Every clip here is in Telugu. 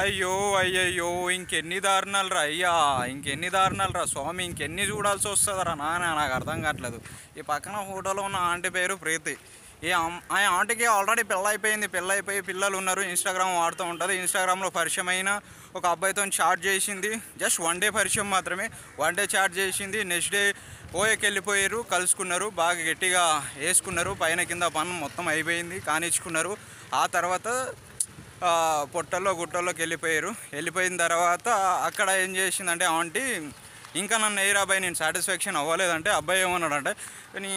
అయ్యో అయ్యయ్యో ఇంకెన్ని దారుణాలు రా అయ్యా, ఇంకెన్ని దారుణాలు రా స్వామి, ఇంకెన్ని చూడాల్సి వస్తుందిరా నాన్న, నాకు అర్థం కావట్లేదు. ఈ పక్కన ఫోటోలో ఉన్న ఆంటీ పేరు ప్రీతి. ఆ ఆంటీకి ఆల్రెడీ పెళ్ళైపోయి పిల్లలు ఉన్నారు. ఇన్స్టాగ్రామ్ వాడుతూ ఉంటుంది. ఇన్స్టాగ్రామ్లో పరిచయమైన ఒక అబ్బాయితో చాట్ చేసింది. జస్ట్ 1 డే పరిచయం మాత్రమే. 1 డే చాట్ చేసింది. నెక్స్ట్ డే ఓఏకి వెళ్ళిపోయారు, కలుసుకున్నారు, బాగా గట్టిగా వేసుకున్నారు, పైన కింద పని మొత్తం అయిపోయింది, కానిచ్చుకున్నారు. ఆ తర్వాత పొట్టల్లో గుట్టల్లోకి వెళ్ళిపోయిన తర్వాత అక్కడ ఏం చేసిందంటే ఆంటీ, ఇంకా నన్ను ఎయిర్ అబ్బాయి నేను సాటిస్ఫాక్షన్ అవ్వలేదంటే అబ్బాయి ఏమన్నాడంటే, నీ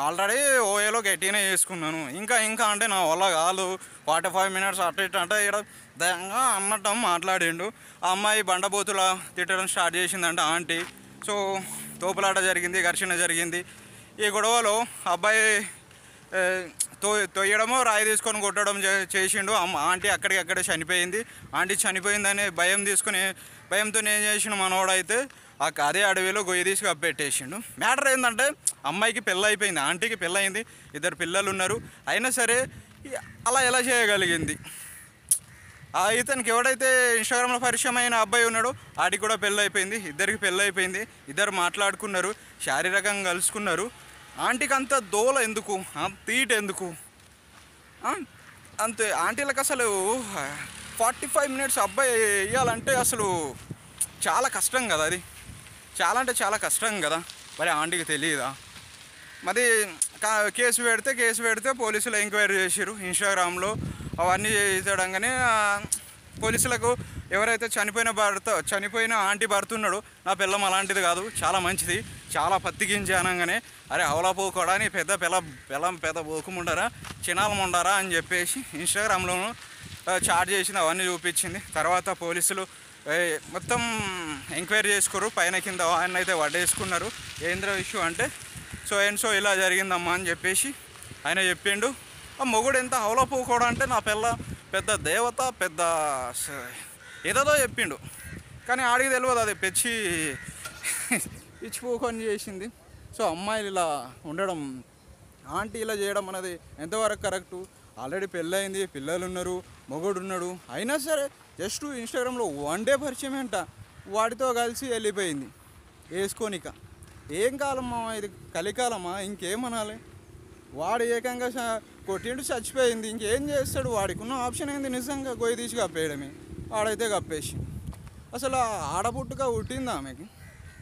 ఆల్రెడీ ఓఏలో గట్టిగానే చేసుకున్నాను, ఇంకా అంటే నా వల్ల కాదు, 45 మినిట్స్ అటు ఇటు అంటే ఇక్కడ దయంగా అన్నట్టు మాట్లాడిండు. ఆ అమ్మాయి బండబోతులా తిట్టడం స్టార్ట్ చేసిందంటే ఆంటీ. సో తోపులాట జరిగింది, ఘర్షణ జరిగింది. ఈ గొడవలో అబ్బాయి తొయ్యడమో రాయి తీసుకొని కొట్టడం చేసిండు. ఆంటీ అక్కడికక్కడే చనిపోయింది. ఆంటీ చనిపోయిందని భయంతో ఏం చేసిండు మనోడైతే అదే అడవిలో గొయ్యి తీసి కప్పెట్టేసిండు. మ్యాటర్ ఏంటంటే అమ్మాయికి పెళ్ళి అయిపోయింది, ఆంటీకి పెళ్ళయింది, 2 పిల్లలు ఉన్నారు. అయినా సరే అలా ఎలా చేయగలిగింది? ఇతనికి ఎవడైతే ఇన్స్టాగ్రామ్లో పరిచయం అయిన అబ్బాయి ఉన్నాడో ఆడికి కూడా పెళ్ళి అయిపోయింది, ఇద్దరికి పెళ్ళి అయిపోయింది, ఇద్దరు మాట్లాడుకున్నారు, శారీరకంగా కలుసుకున్నారు. ఆంటీకి అంత దోల ఎందుకు, తీట ఎందుకు? అంతే ఆంటీలకు అసలు 45 మినిట్స్ అబ్బాయి వేయాలంటే అసలు చాలా కష్టం కదా, అది చాలా అంటే చాలా కష్టం కదా. మరి ఆంటీకి తెలియదా? మరి కేసు పెడితే పోలీసులు ఎంక్వైరీ చేసారు. ఇన్స్టాగ్రామ్లో అవన్నీ చేయడంగానే పోలీసులకు ఎవరైతే చనిపోయిన ఆంటీ భర్త ఉన్నాడో, నా పిల్లం అలాంటిది కాదు, చాలా మంచిది, చాలా పత్తికించి అనగానే, అరే అవలా పోకోడాని పెద్ద పోకుముండరా, చినాలు ముండరా అని చెప్పేసి ఇన్స్టాగ్రామ్లోనూ చాట్ చేసింది, అవన్నీ చూపించింది. తర్వాత పోలీసులు మొత్తం ఎంక్వైరీ చేసుకోరు, పైన కింద ఆయన అయితే వడ్డేసుకున్నారు. ఏంద్ర ఇష్యూ అంటే సో ఇలా జరిగిందమ్మా అని చెప్పేసి ఆయన చెప్పిండు. ఆ మొగుడు ఎంత హౌలా పోకోవడం అంటే, నా పిల్ల పెద్ద దేవత, పెద్ద ఏదో చెప్పిండు. కానీ ఆడికి తెలియదు అది పిచ్చిపోకొని చేసింది. సో అమ్మాయిలు ఇలా ఉండడం, ఆంటీ ఇలా చేయడం అనేది ఎంతవరకు కరెక్టు? ఆల్రెడీ పెళ్ళయింది, పిల్లలు ఉన్నారు, మొగుడు ఉన్నాడు, అయినా సరే జస్ట్ ఇన్స్టాగ్రామ్లో 1 డే పరిచయం అంట, వాడితో కలిసి వెళ్ళిపోయింది వేసుకోనిక. ఏం కాలమ్మా ఇది, కలికాలమ్మా, ఇంకేమనాలి? వాడు ఏకంగా కొట్టిండు, చచ్చిపోయింది, ఇంకేం చేస్తాడు? వాడికి ఉన్న ఆప్షన్ ఏంది? నిజంగా గొయ్యి తీసి కప్పేయడమే. వాడైతే కప్పేసి అసలు ఆడబుట్టుగా పుట్టింది ఆమెకి.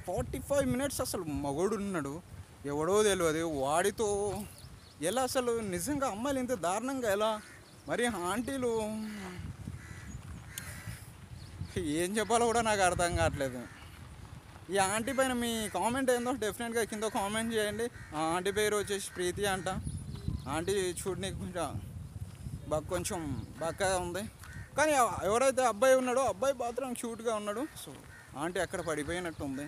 45 మినిట్స్ అసలు మగోడు ఉన్నాడు, ఎవడో తెలియదు, వాడితో ఎలా అసలు? నిజంగా అమ్మాయిలు ఇంత దారుణంగా ఎలా? మరి ఆంటీలు ఏం చెప్పాలో కూడా నాకు అర్థం కావట్లేదు. ఈ ఆంటీ పైన మీ కామెంట్ ఏందో డెఫినెట్గా కింద కామెంట్ చేయండి. ఆ ఆంటీ పేరు వచ్చేసి ప్రీతి అంట. ఆంటీ చూడనీకి కొంచెం బక్కగా ఉంది, కానీ ఎవరైతే అబ్బాయి ఉన్నాడో అబ్బాయి మాత్రం క్యూట్గా ఉన్నాడు. సో ఆంటీ అక్కడ పడిపోయినట్టు ఉంది.